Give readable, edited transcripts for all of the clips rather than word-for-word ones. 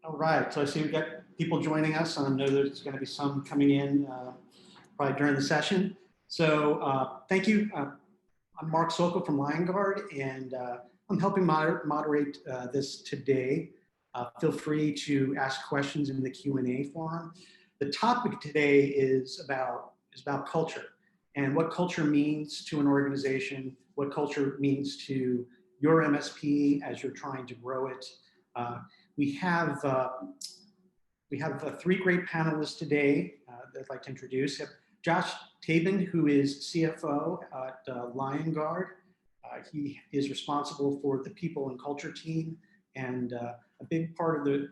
All right, so I see we've got people joining us, and I know there's going to be some coming in probably during the session. So thank you. I'm Mark Sokol from Liongard, and I'm helping moderate this today. Feel free to ask questions in the Q&A forum. The topic today is about culture and what culture means to an organization, what culture means to your MSP as you're trying to grow it. We have three great panelists today that I'd like to introduce. Josh Tabin, who is CFO at Liongard. He is responsible for the people and culture team, and a big part of the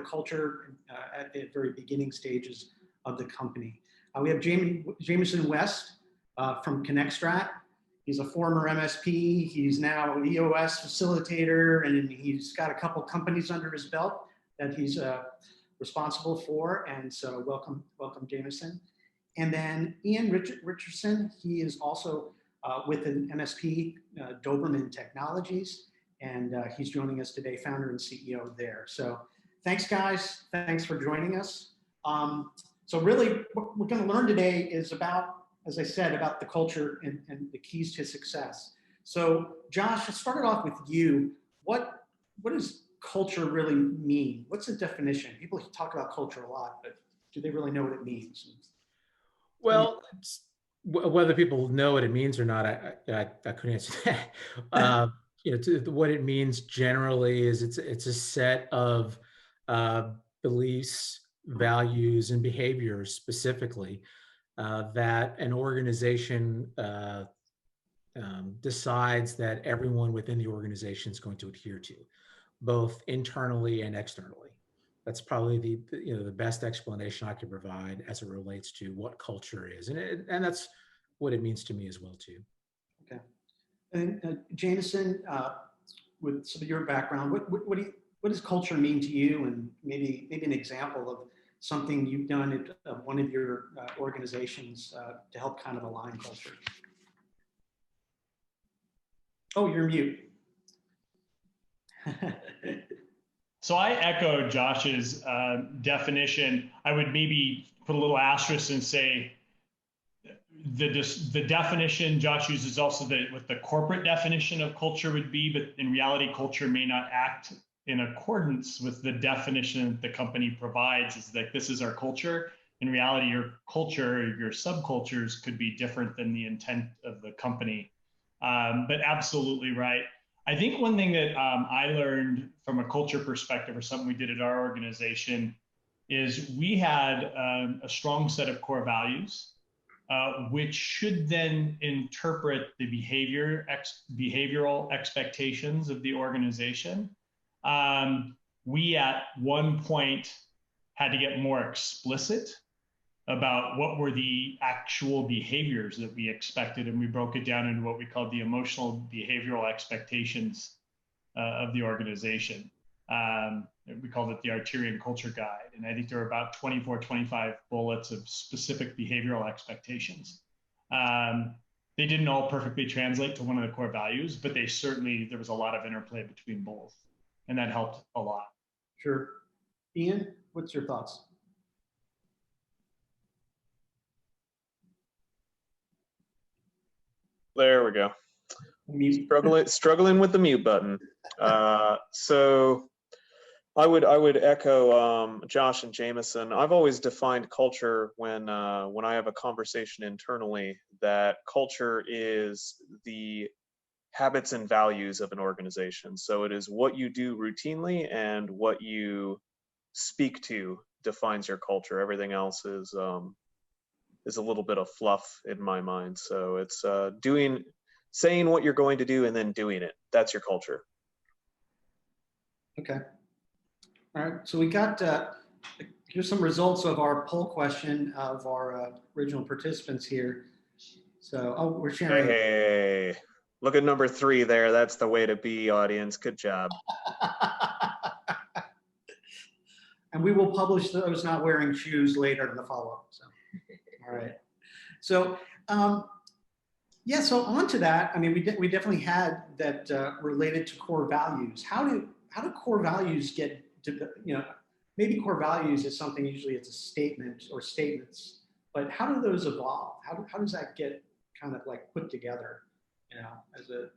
culture at the very beginning stages of the company. We have Jamison West from ConnectStrat. He's a former MSP. He's now an EOS facilitator, and he's got a couple companies under his belt that he's responsible for. And so welcome, Jamison. And then Ian Richardson. He is also with an MSP, Doberman Technologies, and he's joining us today, founder and CEO there. So thanks, guys. Thanks for joining us. So really, what we're going to learn today is about, as I said, about the culture and the keys to success. So Josh, let's start it off with you. What does culture really mean? What's the definition? People talk about culture a lot, but do they really know what it means? Well, whether people know what it means or not, I couldn't answer that. What it means generally is it's a set of beliefs, values, and behaviors specifically that an organization decides that everyone within the organization is going to adhere to, both internally and externally. That's probably the best explanation I could provide as it relates to what culture is, and that's what it means to me as well too. Okay, and Jamison, with some of your background, what does culture mean to you, and maybe an example of something you've done at one of your organizations to help kind of align culture? Oh, you're mute. So I echo Josh's definition. I would maybe put a little asterisk and say the definition Josh uses also what the corporate definition of culture would be, but in reality, culture may not act in accordance with the definition that the company provides. Is that this is our culture. In reality, your culture, your subcultures could be different than the intent of the company. But absolutely right. I think one thing that I learned from a culture perspective, or something we did at our organization, is we had a strong set of core values, which should then interpret the behavioral expectations of the organization. We at one point had to get more explicit about what were the actual behaviors that we expected, and we broke it down into what we called the emotional behavioral expectations of the organization. We called it the Arterian Culture Guide, and I think there were about 24, 25 bullets of specific behavioral expectations. They didn't all perfectly translate to one of the core values, but there was a lot of interplay between both, and that helped a lot. Sure. Ian, what's your thoughts? There we go. Struggling with the mute button. So I would echo Josh and Jamison. I've always defined culture when I have a conversation internally that culture is the habits and values of an organization. So it is what you do routinely and what you speak to defines your culture. Everything else is a little bit of fluff in my mind. So it's saying what you're going to do and then doing it. That's your culture. Okay. All right. So we got, here's some results of our poll question of our original participants here. So, we're sharing. Hey, look at number 3 there. That's the way to be, audience. Good job. And we will publish those not wearing shoes later in the follow-up. So. All right. So, yeah, so on to that, I mean, we definitely had that related to core values. How do core values get maybe core values is something, usually it's a statement or statements, but how do those evolve? How does that get kind of like put together,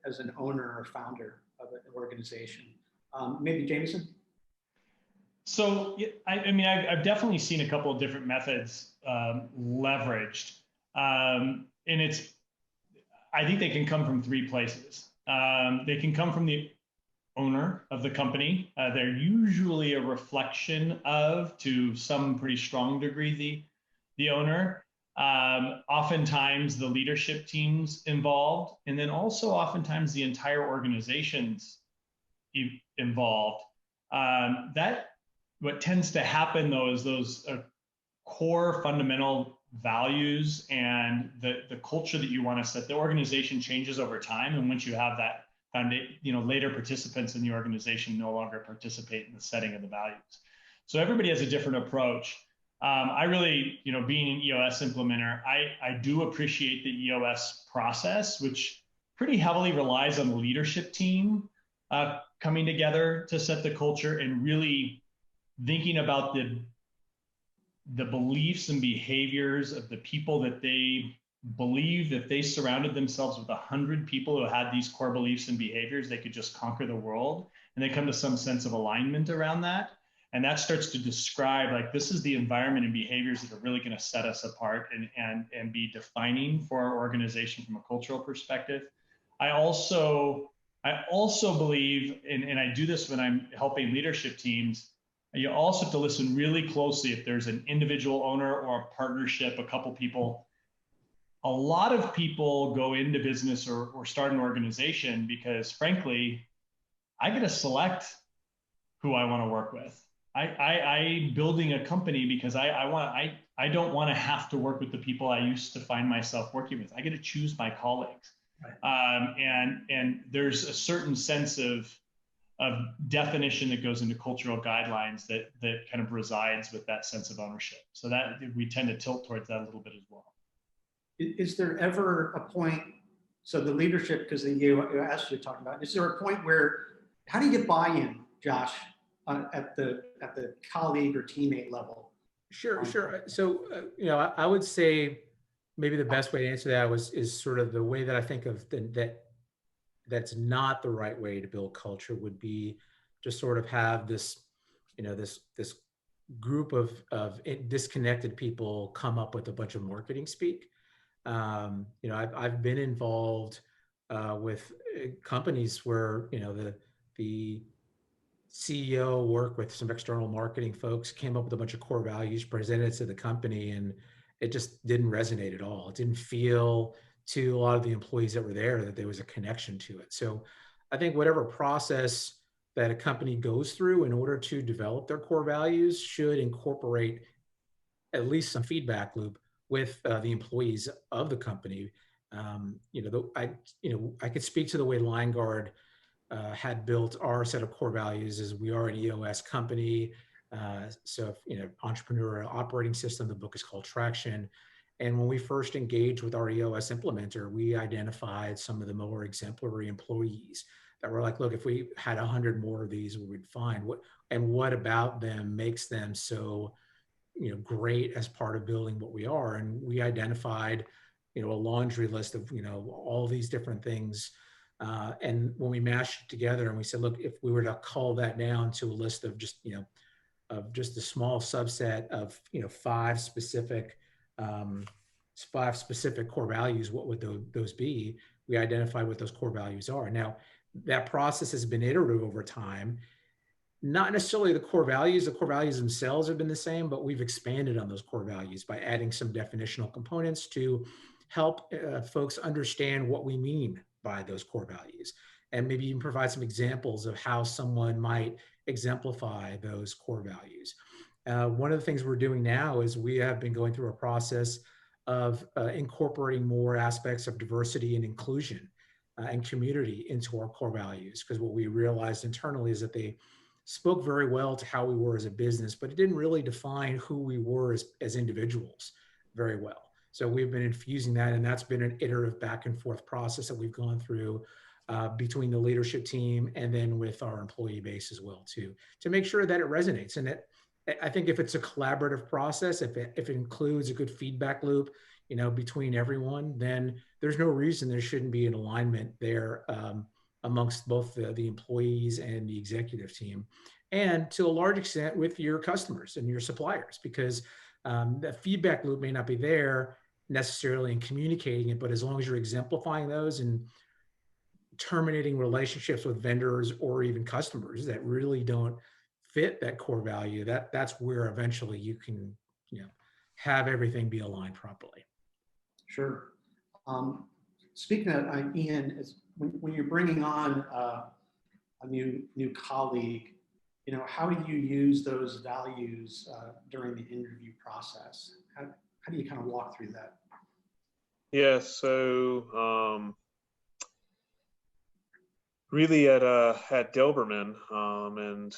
as an owner or founder of an organization? Maybe Jamison? So, I mean, I've definitely seen a couple of different methods leveraged. And I think they can come from three places. They can come from the owner of the company. They're usually a reflection of, to some pretty strong degree, the owner. Oftentimes the leadership teams involved, and then also oftentimes the entire organization's involved. What tends to happen though is those core fundamental values and the culture that you want to set. The organization changes over time, and once you have that foundation, later participants in the organization no longer participate in the setting of the values. So everybody has a different approach. I really, being an EOS implementer, I do appreciate the EOS process, which pretty heavily relies on the leadership team coming together to set the culture and really thinking about the beliefs and behaviors of the people that they believe. If they surrounded themselves with 100 people who had these core beliefs and behaviors, they could just conquer the world, and they come to some sense of alignment around that. And that starts to describe, like, this is the environment and behaviors that are really going to set us apart and be defining for our organization from a cultural perspective. I also believe, and I do this when I'm helping leadership teams, you also have to listen really closely if there's an individual owner or a partnership, a couple people. A lot of people go into business or start an organization because, frankly, I get to select who I want to work with. I building a company because I don't want to have to work with the people I used to find myself working with. I get to choose my colleagues. Right. And there's a certain sense of definition that goes into cultural guidelines that kind of resides with that sense of ownership. So that we tend to tilt towards that a little bit as well. Is there ever a point, so the leadership, because you asked you to talk about, is there a point where, how do you get buy-in, Josh, at the colleague or teammate level? Sure. So, I would say maybe the best way to answer that is sort of the way that I think of that's not the right way to build culture would be to sort of have this, this group of disconnected people come up with a bunch of marketing speak. I've been involved with companies where, the CEO worked with some external marketing folks, came up with a bunch of core values, presented it to the company, and it just didn't resonate at all. It didn't feel to a lot of the employees that were there that there was a connection to it. So I think whatever process that a company goes through in order to develop their core values should incorporate at least some feedback loop with the employees of the company. I could speak to the way Liongard had built our set of core values. As we are an EOS company. Entrepreneurial operating system, the book is called Traction. And when we first engaged with our EOS implementer, we identified some of the more exemplary employees that were like, look, if we had 100 more of these, we'd find what about them makes them so, great as part of building what we are. And we identified, a laundry list of, all these different things. And when we mashed it together and we said, look, if we were to cull that down to a list of just, of just a small subset of, 5 specific core values, what would those be? We identified what those core values are. Now, that process has been iterative over time. Not necessarily the core values themselves have been the same, but we've expanded on those core values by adding some definitional components to help folks understand what we mean by those core values. And maybe even provide some examples of how someone might exemplify those core values. One of the things we're doing now is we have been going through a process of incorporating more aspects of diversity and inclusion and community into our core values. Because what we realized internally is that they spoke very well to how we were as a business, but it didn't really define who we were as individuals very well. So we've been infusing that, and that's been an iterative back and forth process that we've gone through between the leadership team and then with our employee base as well too, to make sure that it resonates. And I think if it's a collaborative process, if it includes a good feedback loop, between everyone, then there's no reason there shouldn't be an alignment there amongst both the employees and the executive team, and to a large extent with your customers and your suppliers, because the feedback loop may not be there necessarily in communicating it, but as long as you're exemplifying those and terminating relationships with vendors or even customers that really don't fit that core value, that's where eventually you can have everything be aligned properly. Sure. Speaking of Ian, when you're bringing on a new colleague, how do you use those values during the interview process? How do you kind of walk through that? Yeah, so really at Doberman and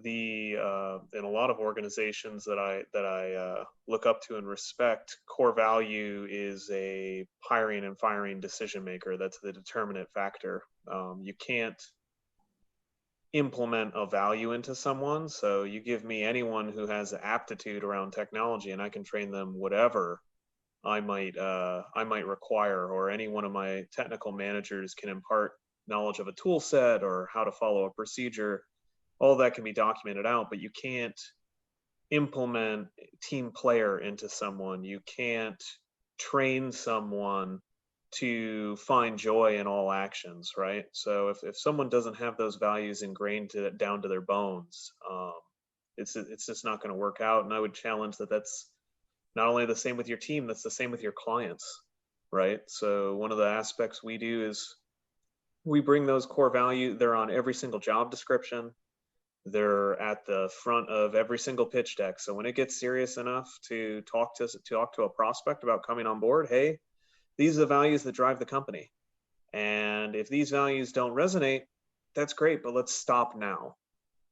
in a lot of organizations that I look up to and respect, core value is a hiring and firing decision maker. That's the determinant factor. You can't implement a value into someone. So you give me anyone who has aptitude around technology, and I can train them whatever I might require, or any one of my technical managers can impart knowledge of a tool set or how to follow a procedure. All that can be documented out, but you can't implement team player into someone. You can't train someone to find joy in all actions, right? So if someone doesn't have those values ingrained down to their bones, it's just not going to work out. And I would challenge that's not only the same with your team, that's the same with your clients, right? So one of the aspects we do is we bring those core values. They're on every single job description. They're at the front of every single pitch deck. So when it gets serious enough to talk to a prospect about coming on board, hey, these are the values that drive the company. And if these values don't resonate, that's great, but let's stop now,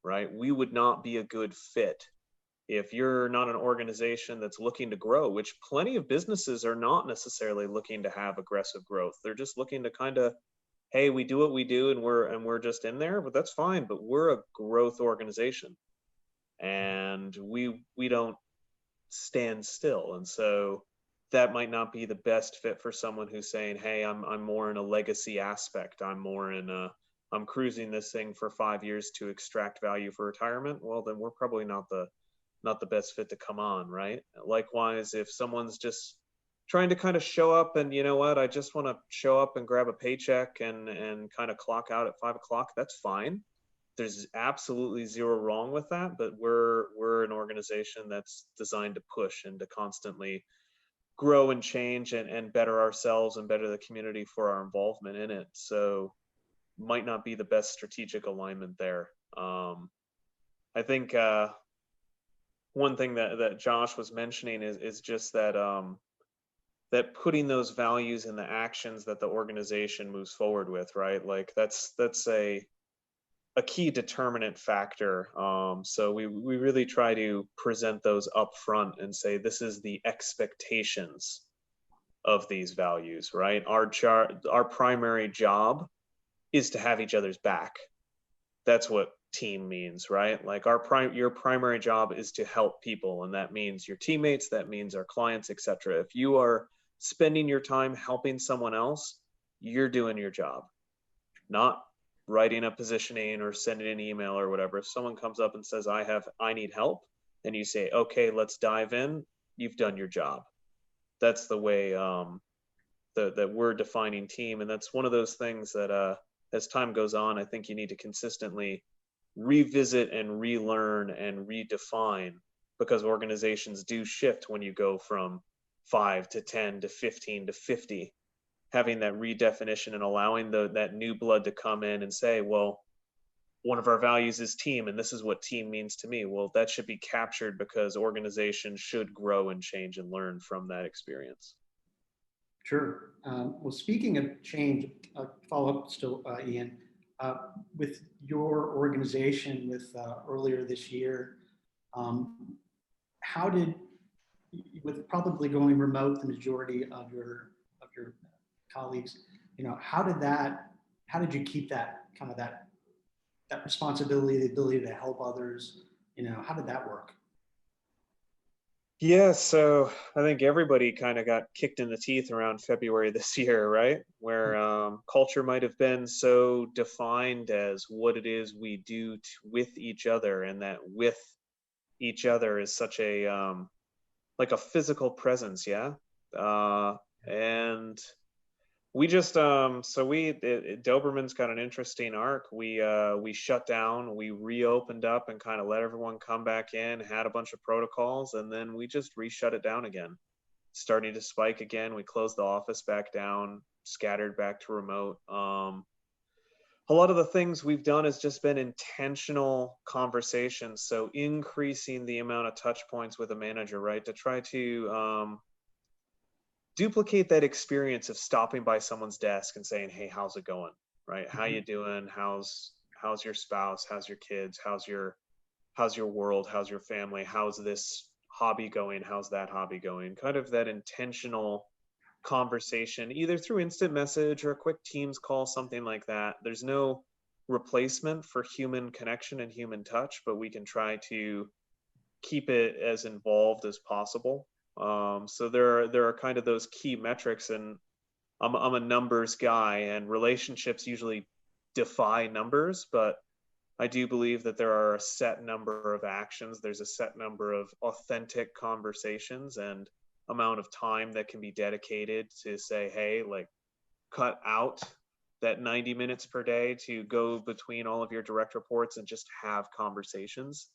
right? We would not be a good fit if you're not an organization that's looking to grow, which plenty of businesses are not necessarily looking to have aggressive growth. They're just looking to kind of, hey, we do what we do and we're just in there, but that's fine. But we're a growth organization and we don't stand still. And so that might not be the best fit for someone who's saying, hey, I'm more in a legacy aspect. I'm cruising this thing for 5 years to extract value for retirement. Well, then we're probably not the best fit to come on, right? Likewise, if someone's just trying to kind of show up and, you know what, I just want to show up and grab a paycheck and kind of clock out at 5 o'clock, that's fine. There's absolutely zero wrong with that, but we're an organization that's designed to push and to constantly grow and change and better ourselves and better the community for our involvement in it. So might not be the best strategic alignment there. I think one thing that Josh was mentioning is just that that putting those values in the actions that the organization moves forward with, right? Like that's a key determinant factor. So we really try to present those up front and say, this is the expectations of these values, right? Our primary job is to have each other's back. That's what team means, right? Like your primary job is to help people, and that means your teammates, that means our clients, etc. If you are spending your time helping someone else, you're doing your job, not writing a positioning or sending an email or whatever. If someone comes up and says, I need help, and you say, okay, let's dive in, you've done your job. That's the way that we're defining team. And that's one of those things that as time goes on, I think you need to consistently revisit and relearn and redefine, because organizations do shift when you go from 5 to 10 to 15 to 50. Having that redefinition and allowing that new blood to come in and say, well, one of our values is team, and this is what team means to me. Well, that should be captured, because organizations should grow and change and learn from that experience. Sure. Well, speaking of change, follow up still, Ian, with your organization with earlier this year, how did, with probably going remote, the majority of your colleagues, how did that how did you keep that kind of that responsibility, the ability to help others? How did that work? Yeah, so I think everybody kind of got kicked in the teeth around February this year, right? Where culture might have been so defined as what it is we do with each other, and that with each other is such a like a physical presence, yeah. And we just Doberman's got an interesting arc. We shut down, we reopened up and kind of let everyone come back in, had a bunch of protocols, and then we just re-shut it down again. Starting to spike again, we closed the office back down, scattered back to remote. A lot of the things we've done has just been intentional conversations. So increasing the amount of touch points with a manager, right? To try to duplicate that experience of stopping by someone's desk and saying, "Hey, how's it going?" Right? How you doing? How's your spouse? How's your kids? How's your world? How's your family? How's this hobby going? How's that hobby going? Kind of that intentional conversation, either through instant message or a quick Teams call, something like that. There's no replacement for human connection and human touch, but we can try to keep it as involved as possible. So there are kind of those key metrics, and I'm a numbers guy, and relationships usually defy numbers, but I do believe that there are a set number of actions. There's a set number of authentic conversations and amount of time that can be dedicated to say, hey, like, cut out that 90 minutes per day to go between all of your direct reports and just have conversations.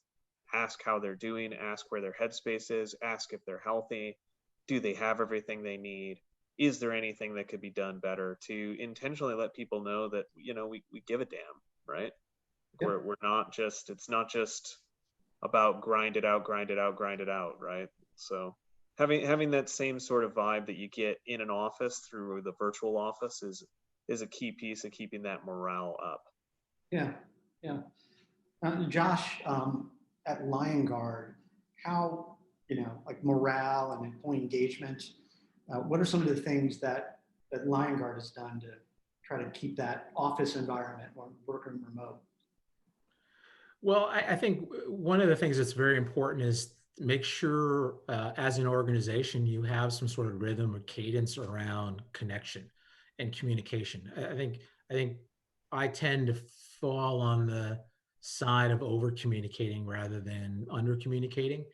Ask how they're doing, ask where their headspace is, ask if they're healthy. Do they have everything they need? Is there anything that could be done better, to intentionally let people know that, we give a damn, right? Yep. We're not just, it's not just about grind it out, right? So having that same sort of vibe that you get in an office through the virtual office is a key piece of keeping that morale up. Yeah. Josh, at Liongard, how, like morale and employee engagement, what are some of the things that Liongard has done to try to keep that office environment or working remote? Well, I think one of the things that's very important is make sure as an organization you have some sort of rhythm or cadence around connection and communication. I think I tend to fall on the side of over communicating rather than under communicating,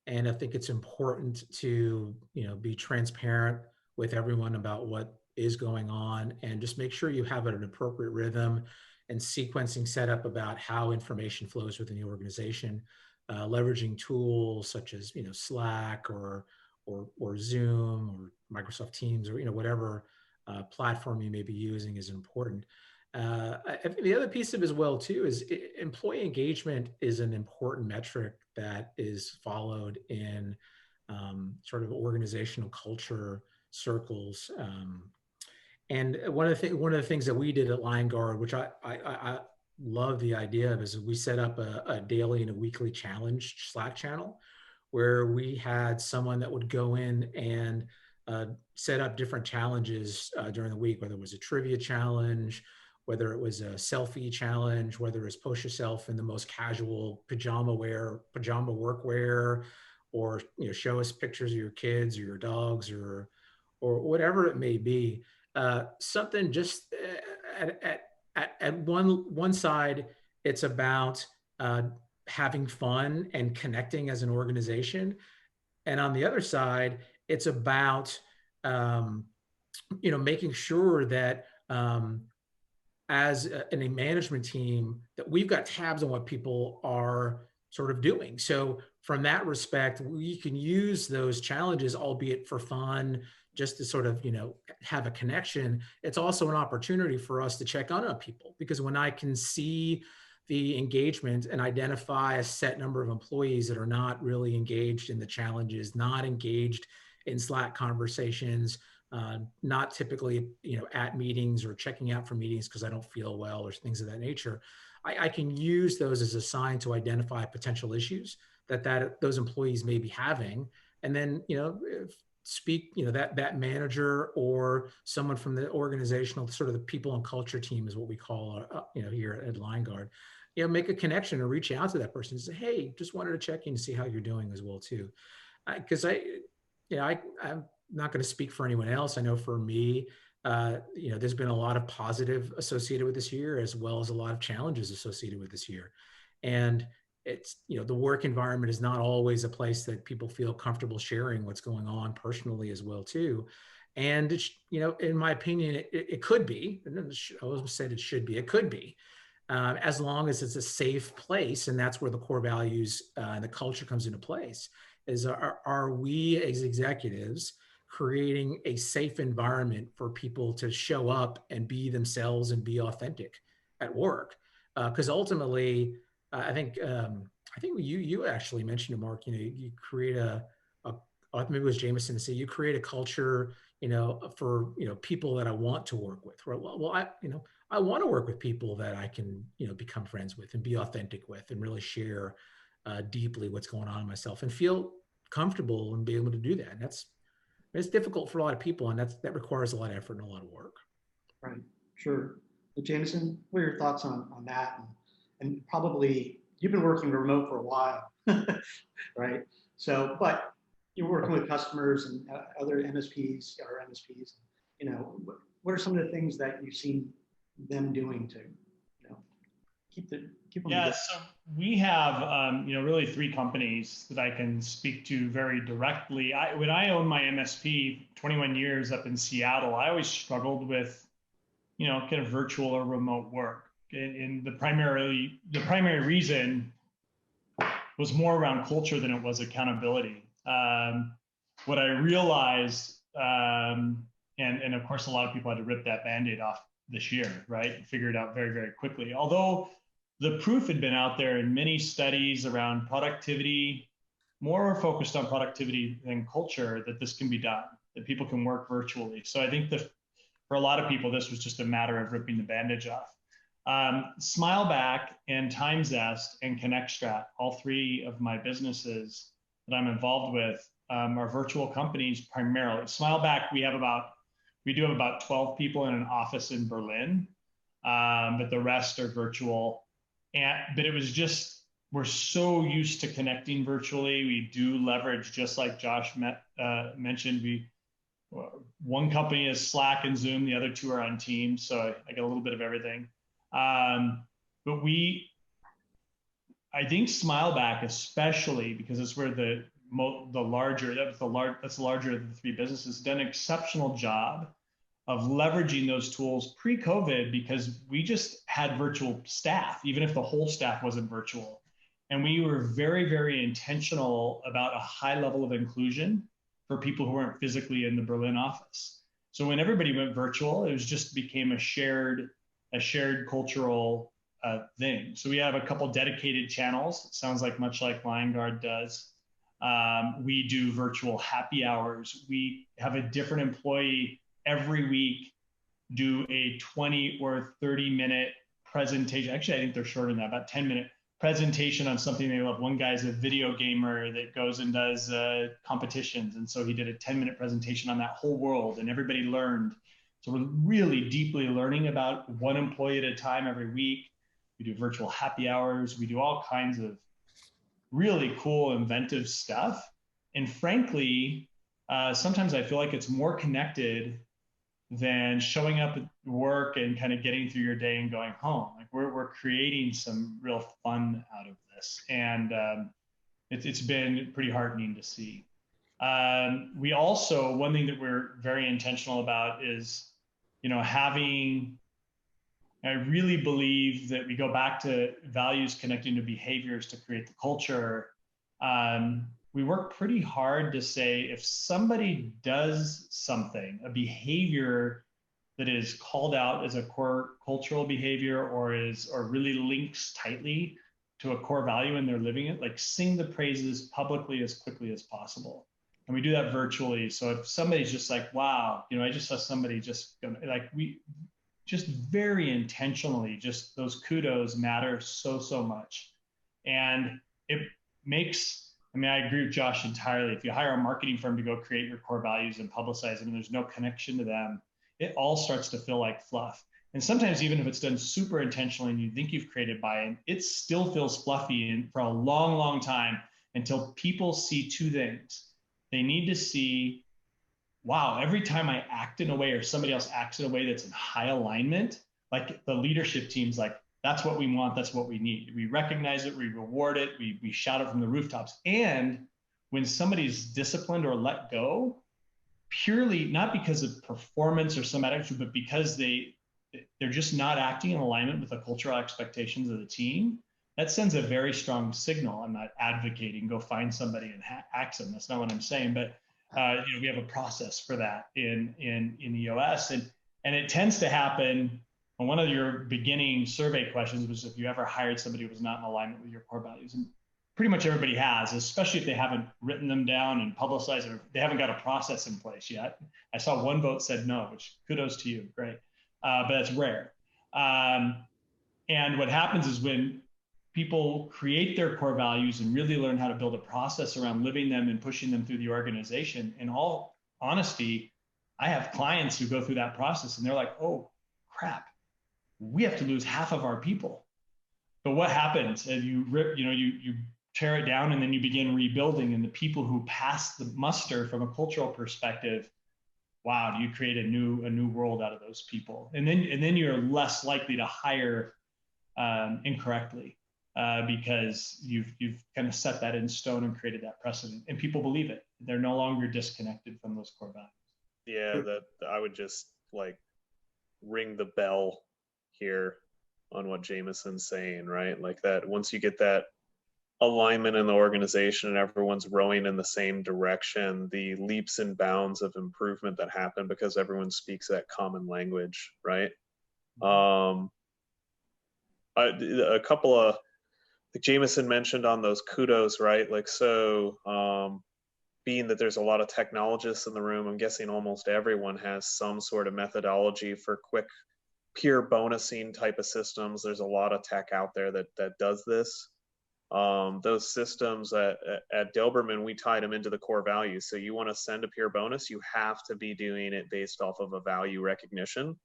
and I think it's important to be transparent with everyone about what is going on, and just make sure you have an appropriate rhythm and sequencing set up about how information flows within the organization. Leveraging tools such as Slack or Zoom or Microsoft Teams or whatever platform you may be using is important. I think the other piece of it as well too is employee engagement is an important metric that is followed in sort of organizational culture circles. And one of the things that we did at Liongard, which I love the idea of, is we set up a daily and a weekly challenge Slack channel where we had someone that would go in and set up different challenges during the week, whether it was a trivia challenge, whether it was a selfie challenge, whether it was post yourself in the most casual pajama workwear, or show us pictures of your kids or your dogs or whatever it may be. Something just at one side, it's about having fun and connecting as an organization, and on the other side, it's about making sure that as a management team, that we've got tabs on what people are sort of doing. So from that respect, we can use those challenges, albeit for fun, just to sort of, have a connection. It's also an opportunity for us to check on people, because when I can see the engagement and identify a set number of employees that are not really engaged in the challenges, not engaged in Slack conversations, not typically, at meetings or checking out for meetings because I don't feel well or things of that nature, I can use those as a sign to identify potential issues that those employees may be having. And then, speak, that manager or someone from the organizational, sort of the people and culture team is what we call, here at Liongard, make a connection or reach out to that person and say, hey, just wanted to check in to see how you're doing as well too. Because I'm not going to speak for anyone else. I know for me, there's been a lot of positive associated with this year, as well as a lot of challenges associated with this year. And it's, the work environment is not always a place that people feel comfortable sharing what's going on personally as well too. And it's, in my opinion, it could be, and I always said it should be, it could be, as long as it's a safe place. And that's where the core values and the culture comes into place. Is are we as executives creating a safe environment for people to show up and be themselves and be authentic at work? Because ultimately, I think you actually mentioned it, Mark. You create maybe it was Jamison to say, you create a culture, for people that I want to work with. Right? Well, I want to work with people that I can become friends with and be authentic with and really share deeply what's going on in myself and feel comfortable and be able to do that. And it's difficult for a lot of people, and that requires a lot of effort and a lot of work. Right. Sure. Jamison, what are your thoughts on that? And probably you've been working remote for a while, right? So, but you're working with customers and other MSPs or MSPs. What are some of the things that you've seen them doing to, keep them? Yeah, so we have, really 3 companies that I can speak to very directly. When I owned my MSP 21 years up in Seattle, I always struggled with, kind of virtual or remote work. And the primary reason was more around culture than it was accountability. What I realized, and of course, a lot of people had to rip that Band-Aid off this year, right? And figure it out very, very quickly. Although the proof had been out there in many studies around productivity, more focused on productivity than culture, that this can be done, that people can work virtually. So I think for a lot of people, this was just a matter of ripping the bandage off. SmileBack and TimeZest and ConnectStrat, all 3 of my businesses that I'm involved with, are virtual companies primarily. SmileBack, we do have about 12 people in an office in Berlin, but the rest are virtual. But it was just, we're so used to connecting virtually. We do leverage, just like Josh mentioned, one company is Slack and Zoom, the other 2 are on Teams, so I get a little bit of everything. But I think SmileBack, especially because it's where that's the larger of the 3 businesses, done an exceptional job of leveraging those tools pre-COVID, because we just had virtual staff, even if the whole staff wasn't virtual. And we were very, very intentional about a high level of inclusion for people who weren't physically in the Berlin office. So when everybody went virtual, it became a shared cultural thing. So we have a couple dedicated channels. It sounds like much like Liongard does. We do virtual happy hours. We have a different employee every week do a 20 or 30-minute presentation. Actually, I think they're shorter than that, about 10-minute presentation on something they love. One guy's a video gamer that goes and does competitions. And so he did a 10-minute presentation on that whole world, and everybody learned. So we're really deeply learning about one employee at a time every week. We do virtual happy hours. We do all kinds of really cool, inventive stuff. And frankly, sometimes I feel like it's more connected than showing up at work and kind of getting through your day and going home. Like we're creating some real fun out of this. And it's been pretty heartening to see. We also, one thing that we're very intentional about is, I really believe that we go back to values connecting to behaviors to create the culture. We work pretty hard to say, if somebody does something, a behavior that is called out as a core cultural behavior or really links tightly to a core value and they're living it, like sing the praises publicly as quickly as possible. And we do that virtually. So if somebody's just like, wow, I just saw somebody we just very intentionally, just those kudos matter so much. And it makes I mean, I agree with Josh entirely. If you hire a marketing firm to go create your core values and publicize them, and there's no connection to them, it all starts to feel like fluff. And sometimes even if it's done super intentionally and you think you've created buy-in, it still feels fluffy and for a long, long time until people see two things. They need to see, wow, every time I act in a way or somebody else acts in a way that's in high alignment, like the leadership team's like, that's what we want, that's what we need. We recognize it, we reward it, we shout it from the rooftops. And when somebody's disciplined or let go, purely not because of performance or some attitude, but because they're just not acting in alignment with the cultural expectations of the team, that sends a very strong signal. I'm not advocating go find somebody and axe them. That's not what I'm saying. But we have a process for that in EOS, and it tends to happen. And one of your beginning survey questions was if you ever hired somebody who was not in alignment with your core values, and pretty much everybody has, especially if they haven't written them down and publicized it, or they haven't got a process in place yet. I saw one vote said no, which kudos to you, great. But that's rare. And what happens is when people create their core values and really learn how to build a process around living them and pushing them through the organization, in all honesty, I have clients who go through that process and they're like, oh, crap, we have to lose half of our people. But what happens? You tear it down and then you begin rebuilding, and the people who pass the muster from a cultural perspective, wow, do you create a new world out of those people? And then you're less likely to hire incorrectly because you've kind of set that in stone and created that precedent, and people believe it. They're no longer disconnected from those core values. Yeah, that I would just like ring the bell here on what Jamison's saying, right? Like that once you get that alignment in the organization and everyone's rowing in the same direction, the leaps and bounds of improvement that happen because everyone speaks that common language, right? A couple of, like Jamison mentioned on those kudos, right? Like, so being that there's a lot of technologists in the room, I'm guessing almost everyone has some sort of methodology for quick peer bonusing type of systems. There's a lot of tech out there that does this. Those systems at Doberman, we tied them into the core values. So you want to send a peer bonus, you have to be doing it based off of a value recognition,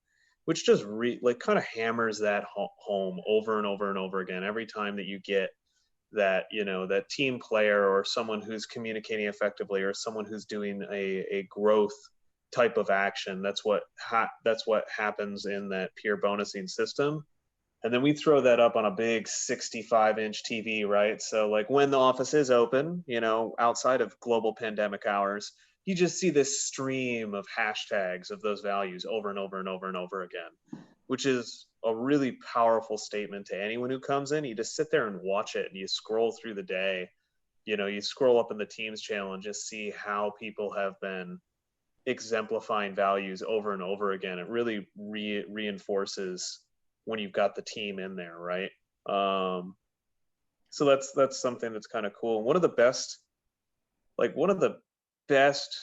which just kind of hammers that home over and over and over again. Every time that you get that, that team player or someone who's communicating effectively or someone who's doing a growth type of action, that's what happens in that peer bonusing system. And then we throw that up on a big 65-inch TV, right? So like when the office is open, outside of global pandemic hours, you just see this stream of hashtags of those values over and over and over and over again, which is a really powerful statement to anyone who comes in. You just sit there and watch it and you scroll through the day, you scroll up in the Teams channel and just see how people have been exemplifying values over and over again. It really reinforces when you've got the team in there, right? So that's something that's kind of cool. One of the best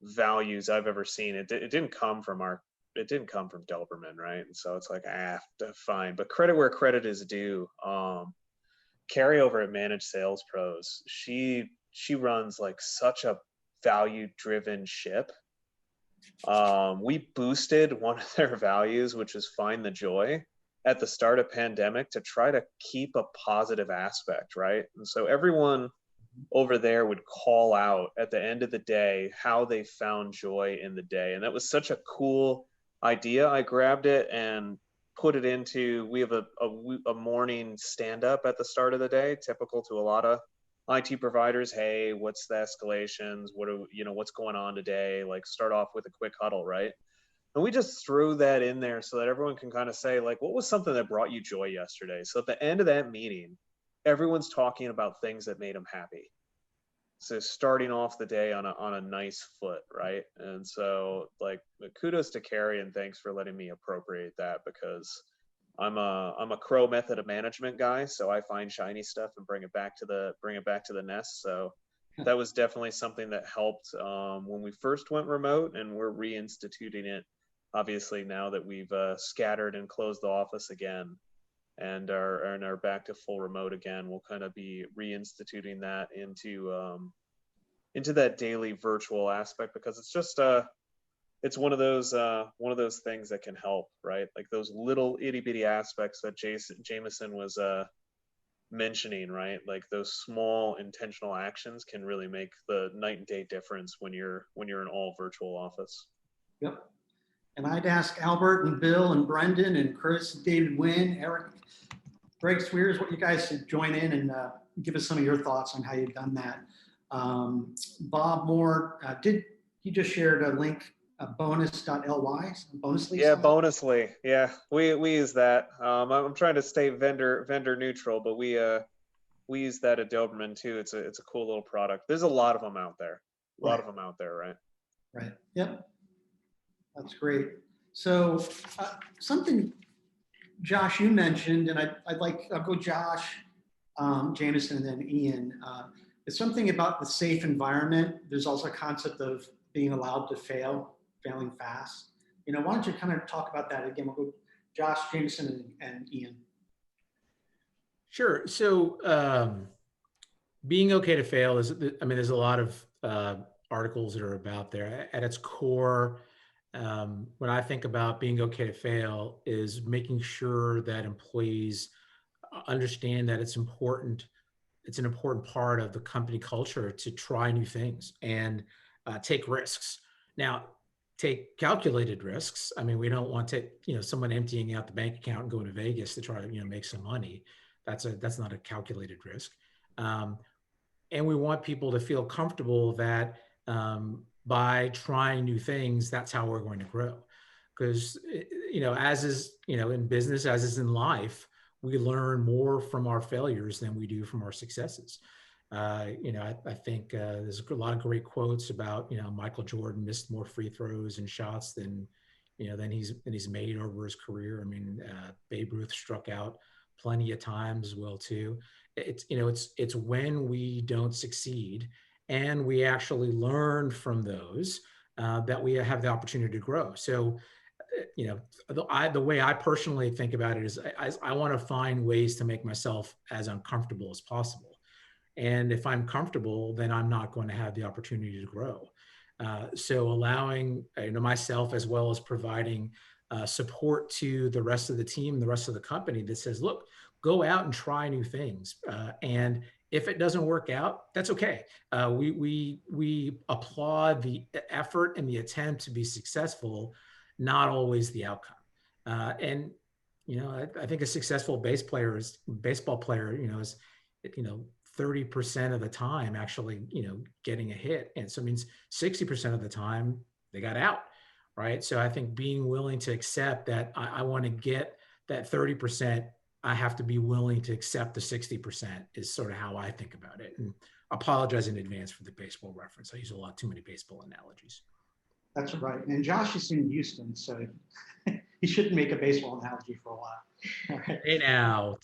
values I've ever seen. It didn't come from Doberman, right? And so it's like, fine. But credit where credit is due. Carrie over at Managed Sales Pros, she runs like such a value-driven ship. We boosted one of their values, which is find the joy, at the start of pandemic to try to keep a positive aspect, right? And so everyone over there would call out at the end of the day how they found joy in the day. And that was such a cool idea. I grabbed it and put it into, we have a morning stand-up at the start of the day, typical to a lot of IT providers. Hey, what's the escalations? What's going on today? Like start off with a quick huddle, right? And we just threw that in there so that everyone can kind of say, like, what was something that brought you joy yesterday? So at the end of that meeting, everyone's talking about things that made them happy. So starting off the day on a nice foot, right? And so like kudos to Carrie and thanks for letting me appropriate that, because I'm a crow method of management guy, so I find shiny stuff and bring it back to the nest. So that was definitely something that helped when we first went remote, and we're reinstituting it obviously now that we've scattered and closed the office again. and are back to full remote again, we'll kind of be reinstituting that into that daily virtual aspect, because it's just it's one of those things that can help, right? Like those little itty bitty aspects that Jamison was mentioning, right? Like those small intentional actions can really make the night and day difference when you're an all virtual office. Yep. And I'd ask Albert and Bill and Brendan and Chris, David Wynn, Eric, Greg Swears, what you guys should join in and give us some of your thoughts on how you've done that. Bob Moore, he just shared a link, bonus.ly, Bonusly? Yeah, Bonusly. Yeah, we use that. I'm trying to stay vendor neutral, but we use that at Doberman too. It's a cool little product. There's a lot of them out there. A lot of them out there, right? Right. Yep. That's great. So something, Josh, you mentioned, and I'll go Josh, Jamison, and then Ian. It's something about the safe environment. There's also a concept of being allowed to failing fast. You know, why don't you kind of talk about that again? We'll go Josh, Jamison, and Ian. Sure. So being okay to fail is, I mean, there's a lot of articles that are about there. At its core, when I think about being okay to fail, is making sure that employees understand that it's important. It's an important part of the company culture to try new things and take risks. Now, take calculated risks. I mean, we don't want to, someone emptying out the bank account and going to Vegas to try to, make some money. That's not a calculated risk. And we want people to feel comfortable that by trying new things, that's how we're going to grow. Because, as is, in business, as is in life, we learn more from our failures than we do from our successes. I think there's a lot of great quotes about, Michael Jordan missed more free throws and shots than he's made over his career. I mean, Babe Ruth struck out plenty of times as well too. It's when we don't succeed and we actually learn from those that we have the opportunity to grow. So, the way I personally think about it is I want to find ways to make myself as uncomfortable as possible. And if I'm comfortable, then I'm not going to have the opportunity to grow. So allowing myself, as well as providing support to the rest of the team, the rest of the company, that says, look, go out and try new things. And if it doesn't work out, that's okay. We applaud the effort and the attempt to be successful, not always the outcome. And I think a successful baseball player is 30% of the time actually, getting a hit. And so it means 60% of the time they got out, right? So I think being willing to accept that I want to get that 30%, I have to be willing to accept the 60% is sort of how I think about it. And apologize in advance for the baseball reference. I use a lot too many baseball analogies. That's right. And Josh is in Houston, so he shouldn't make a baseball analogy for a while. All right. Hey now.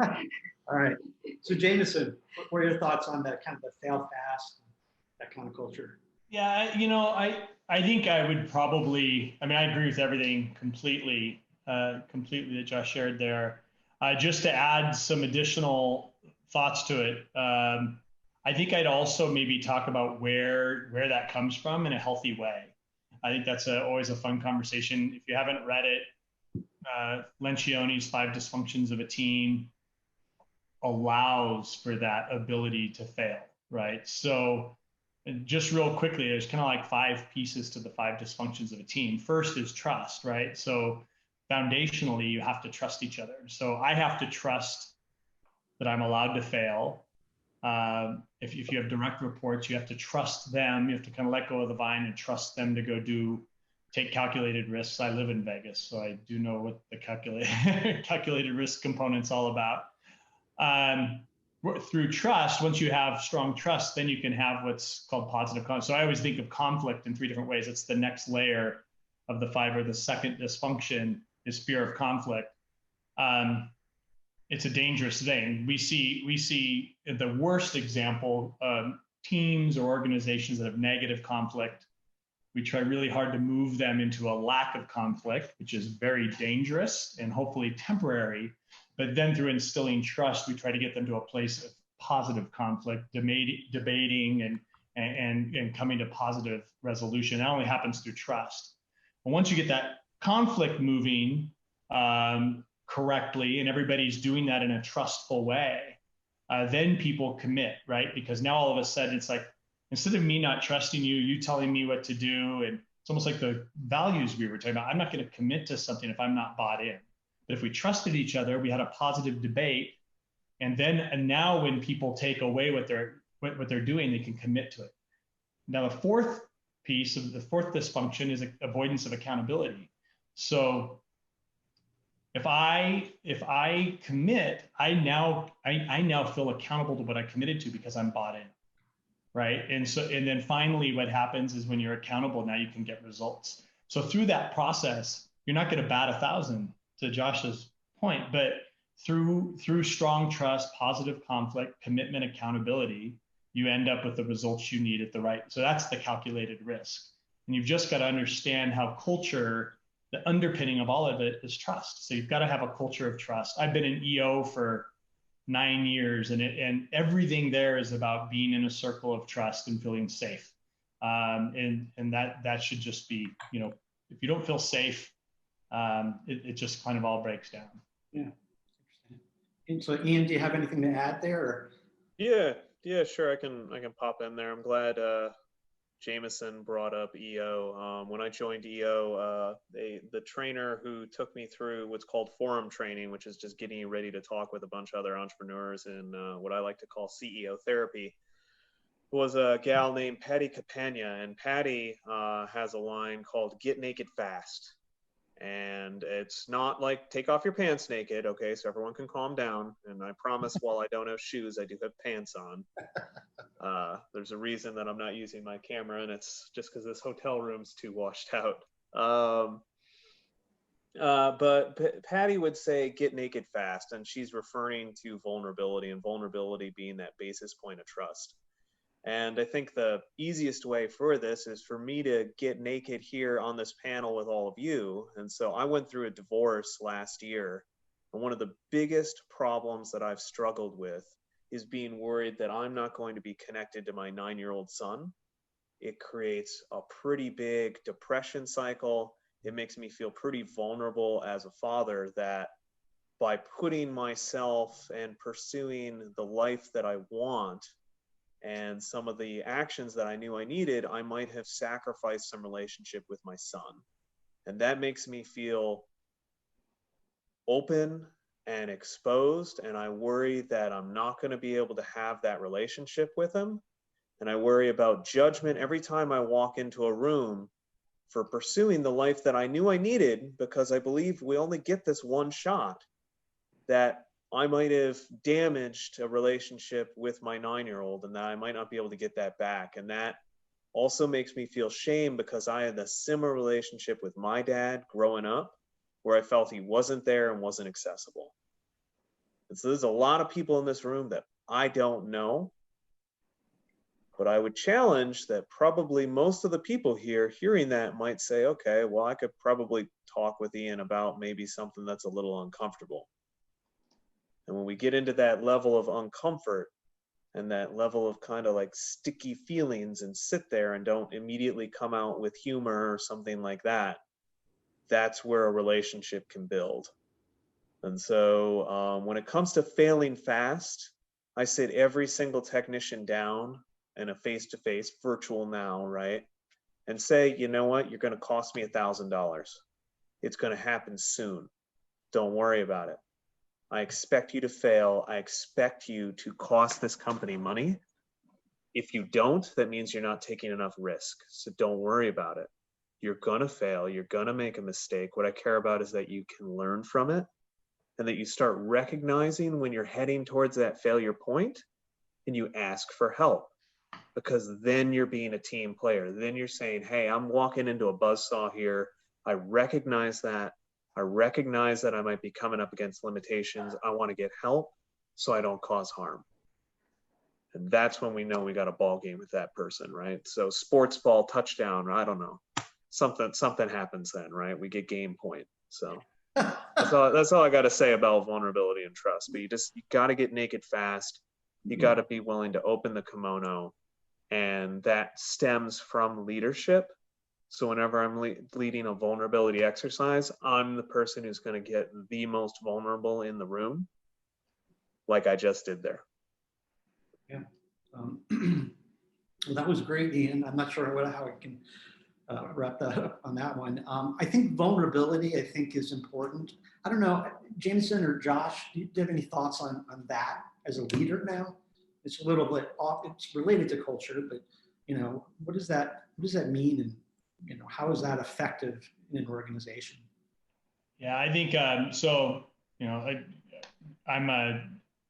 All right. So Jamison, what are your thoughts on that kind of the fail fast, that kind of culture? Yeah, I think I would probably, I agree with everything completely that Josh shared there. Just to add some additional thoughts to it, I think I'd also maybe talk about where that comes from in a healthy way. I think that's always a fun conversation. If you haven't read it, Lencioni's 5 Dysfunctions of a Team allows for that ability to fail, right? So just real quickly, there's kind of like 5 pieces to the 5 dysfunctions of a team. First is trust, right? So foundationally, you have to trust each other. So I have to trust that I'm allowed to fail. If you have direct reports, you have to trust them. You have to kind of let go of the vine and trust them to go take calculated risks. I live in Vegas, so I do know what the calculated risk component's all about. Through trust, once you have strong trust, then you can have what's called positive conflict. So I always think of conflict in 3 different ways. It's the next layer of the 5, or the second dysfunction is fear of conflict. It's a dangerous thing. We see the worst example, teams or organizations that have negative conflict We try really hard to move them into a lack of conflict, which is very dangerous and hopefully temporary. But then through instilling trust, we try to get them to a place of positive conflict, debating and coming to positive resolution. That only happens through trust. And once you get that conflict moving correctly, and everybody's doing that in a trustful way, then people commit, right? Because now all of a sudden it's like, instead of me not trusting you, you telling me what to do, and it's almost like the values we were talking about. I'm not going to commit to something if I'm not bought in. But if we trusted each other, we had a positive debate, and now when people take away what they're doing, they can commit to it. Now the fourth piece of the fourth dysfunction is avoidance of accountability. So if I commit, I now feel accountable to what I committed to because I'm bought in. Right. And then finally, what happens is when you're accountable, now you can get results. So through that process, you're not going to bat 1,000, to Josh's point, but through strong trust, positive conflict, commitment, accountability, you end up with the results you need at the right. So that's the calculated risk. And you've just got to understand how culture, the underpinning of all of it is trust. So you've got to have a culture of trust. I've been in EO for 9 years, and everything there is about being in a circle of trust and feeling safe. And that should just be, if you don't feel safe, it just kind of all breaks down. Yeah. And so, Ian, do you have anything to add there? Or? Yeah, sure. I can pop in there. I'm glad Jamison brought up EO. When I joined EO, the trainer who took me through what's called forum training, which is just getting you ready to talk with a bunch of other entrepreneurs in what I like to call CEO therapy, was a gal named Patty Capania. And Patty has a line called "Get Naked Fast." And it's not like take off your pants naked, okay? So everyone can calm down. And I promise, while I don't have shoes, I do have pants on. There's a reason that I'm not using my camera, and it's just because this hotel room's too washed out. But Patty would say, "Get naked fast," and she's referring to vulnerability, and vulnerability being that basis point of trust. And I think the easiest way for this is for me to get naked here on this panel with all of you. And so I went through a divorce last year. And one of the biggest problems that I've struggled with is being worried that I'm not going to be connected to my 9-year-old son. It creates a pretty big depression cycle. It makes me feel pretty vulnerable as a father, that by putting myself and pursuing the life that I want, and some of the actions that I knew I needed, I might have sacrificed some relationship with my son. And that makes me feel open and exposed. And I worry that I'm not going to be able to have that relationship with him. And I worry about judgment every time I walk into a room for pursuing the life that I knew I needed, because I believe we only get this one shot, that I might have damaged a relationship with my 9-year-old, and that I might not be able to get that back. And that also makes me feel shame, because I had a similar relationship with my dad growing up, where I felt he wasn't there and wasn't accessible. And so there's a lot of people in this room that I don't know, but I would challenge that probably most of the people here hearing that might say, okay, well, I could probably talk with Ian about maybe something that's a little uncomfortable. And when we get into that level of uncomfort and that level of kind of like sticky feelings and sit there and don't immediately come out with humor or something like that, that's where a relationship can build. And so when it comes to failing fast, I sit every single technician down in a face-to-face virtual now, right? And say, you know what, you're going to cost me $1,000. It's going to happen soon. Don't worry about it. I expect you to fail. I expect you to cost this company money. If you don't, that means you're not taking enough risk. So don't worry about it. You're going to fail. You're going to make a mistake. What I care about is that you can learn from it, and that you start recognizing when you're heading towards that failure point, and you ask for help, because then you're being a team player. Then you're saying, hey, I'm walking into a buzzsaw here. I recognize that. I recognize that I might be coming up against limitations. I want to get help so I don't cause harm. And that's when we know we got a ball game with that person, right? So sports ball touchdown, I don't know, something happens then, right? We get game point. So that's all I got to say about vulnerability and trust. But you got to get naked fast. You got to be willing to open the kimono, and that stems from leadership. So whenever I'm leading a vulnerability exercise, I'm the person who's going to get the most vulnerable in the room, like I just did there. Yeah, well, that was great, Ian. I'm not sure how I can wrap that up on that one. I think vulnerability, I think, is important. I don't know, Jamison or Josh, do you have any thoughts on that as a leader now? It's a little bit off, it's related to culture, but what does that mean, and how is that effective in an organization? Yeah, I think so.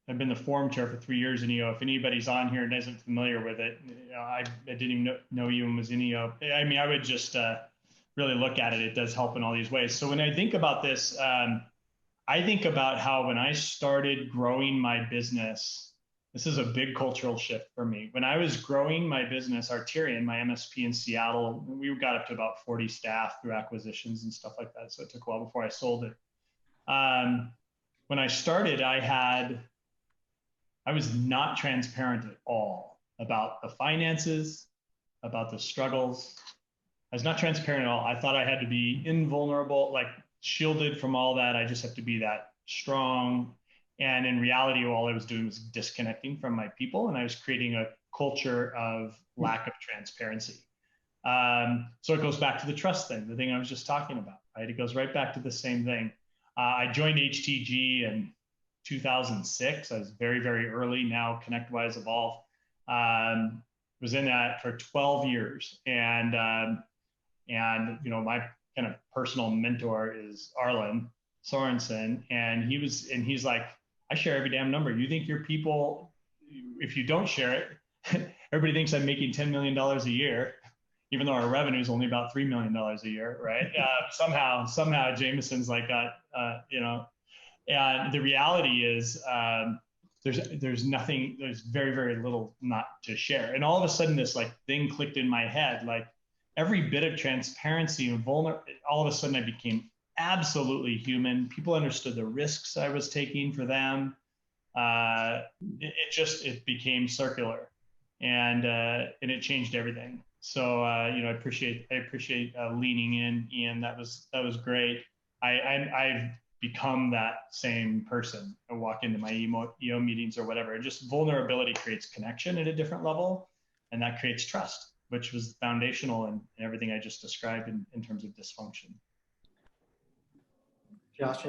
I've been the forum chair for 3 years in EO. If anybody's on here and isn't familiar with it, I didn't even know you and was in EO. I mean, I would just really look at it. It does help in all these ways. So when I think about this, I think about how when I started growing my business, this is a big cultural shift for me. When I was growing my business, Arterian, my MSP in Seattle, we got up to about 40 staff through acquisitions and stuff like that. So it took a while before I sold it. When I started, I was not transparent at all about the finances, about the struggles. I was not transparent at all. I thought I had to be invulnerable, like shielded from all that. I just have to be that strong. And in reality, all I was doing was disconnecting from my people, and I was creating a culture of lack of transparency. So it goes back to the trust thing, the thing I was just talking about, right? It goes right back to the same thing. I joined HTG in 2006. I was very, very early. Now ConnectWise Evolve. Was in that for 12 years, and my kind of personal mentor is Arlen Sorensen, and he's like, I share every damn number. You think your people, if you don't share it, everybody thinks I'm making $10 million a year, even though our revenue is only about $3 million a year, right? Somehow Jamison's like that, and the reality is there's nothing, there's very, very little not to share. And all of a sudden this like thing clicked in my head, like every bit of transparency and vulnerability, all of a sudden I became absolutely human. People understood the risks I was taking for them. It became circular, and it changed everything. So I appreciate leaning in, Ian. That was great. I've become that same person. I walk into my EO meetings or whatever. Just vulnerability creates connection at a different level, and that creates trust, which was foundational in everything I just described in terms of dysfunction. Josh,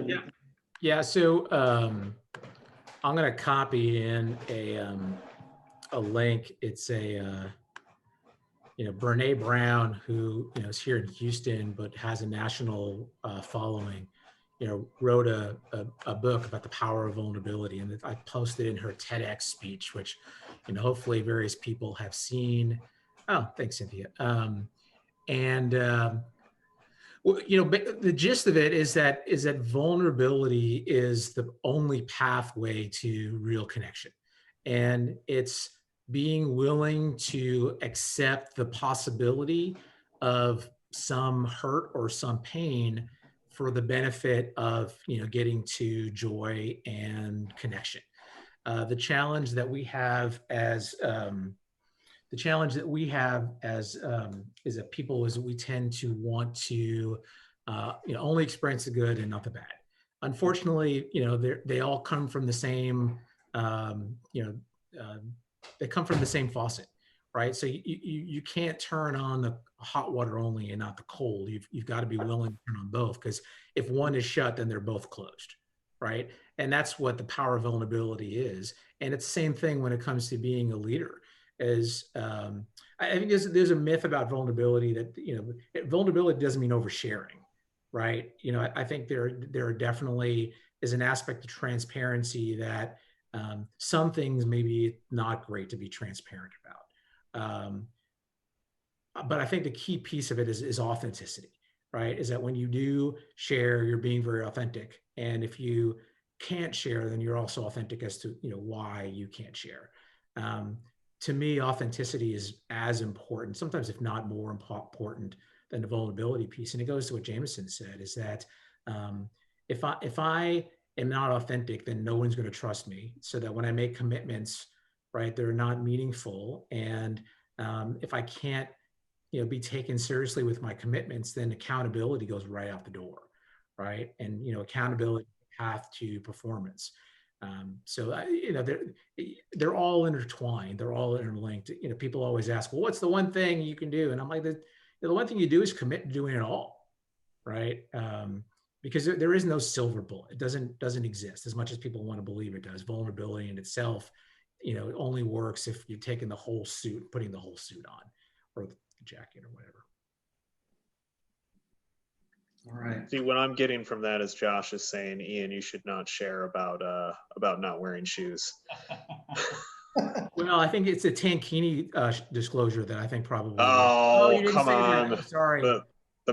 yeah. So I'm going to copy in a link. It's Brene Brown, who is here in Houston but has a national following. Wrote a book about the power of vulnerability, and I posted in her TEDx speech, which hopefully various people have seen. Oh, thanks, Cynthia. The gist of it is that vulnerability is the only pathway to real connection, and it's being willing to accept the possibility of some hurt or some pain for the benefit of getting to joy and connection. The challenge that we have as is that people is we tend to want to only experience the good and not the bad. Unfortunately, they all come from the same they come from the same faucet, right? So you can't turn on the hot water only and not the cold. You've got to be willing to turn on both, because if one is shut, then they're both closed, right? And that's what the power of vulnerability is. And it's the same thing when it comes to being a leader. I think there's a myth about vulnerability that vulnerability doesn't mean oversharing, right? I think there definitely is an aspect of transparency that some things maybe not great to be transparent about. But I think the key piece of it is authenticity, right? Is that when you do share, you're being very authentic. And if you can't share, then you're also authentic as to why you can't share. To me, authenticity is as important, sometimes if not more important than the vulnerability piece. And it goes to what Jamison said, is that if I am not authentic, then no one's going to trust me. So that when I make commitments, right, they're not meaningful. And if I can't, be taken seriously with my commitments, then accountability goes right out the door, right? And accountability path to performance. So they're all intertwined. They're all interlinked. People always ask, well, what's the one thing you can do? And I'm like, the one thing you do is commit to doing it all, right? Because there is no silver bullet. It doesn't exist as much as people want to believe it does. Vulnerability in itself, it only works if you're taking the whole suit, putting the whole suit on, or the jacket or whatever. All right. See, what I'm getting from that is Josh is saying, Ian, you should not share about not wearing shoes. Well, I think it's a tankini disclosure that I think probably. Oh, you didn't come say on! That. I'm sorry. The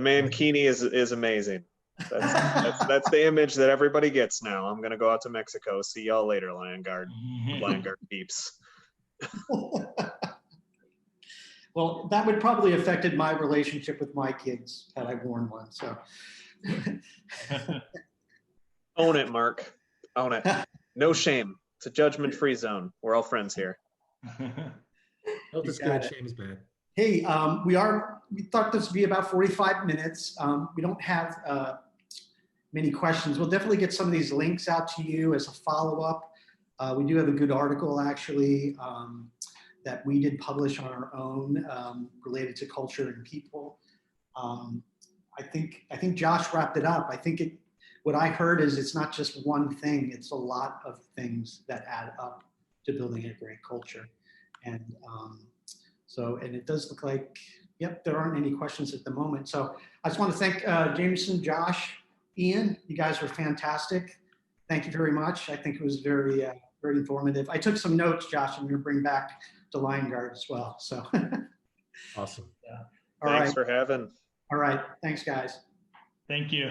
mankini is amazing. That's the image that everybody gets now. I'm gonna go out to Mexico. See y'all later, Liongard peeps. Well, that would probably affected my relationship with my kids had I worn one. So own it, Mark. Own it. No shame. It's a judgment-free zone. We're all friends here. Health is good, shame is bad. Hey, we thought this would be about 45 minutes. We don't have many questions. We'll definitely get some of these links out to you as a follow-up. We do have a good article actually that we did publish on our own related to culture and people. I think Josh wrapped it up. I think what I heard is it's not just one thing, it's a lot of things that add up to building a great culture. And and it does look like, yep, there aren't any questions at the moment. So I just want to thank Jamison, Josh, Ian, you guys were fantastic. Thank you very much. I think it was very, very informative. I took some notes, Josh, I'm going to bring back to Liongard as well. So awesome. Yeah. Thanks for having. All right. Thanks, guys. Thank you.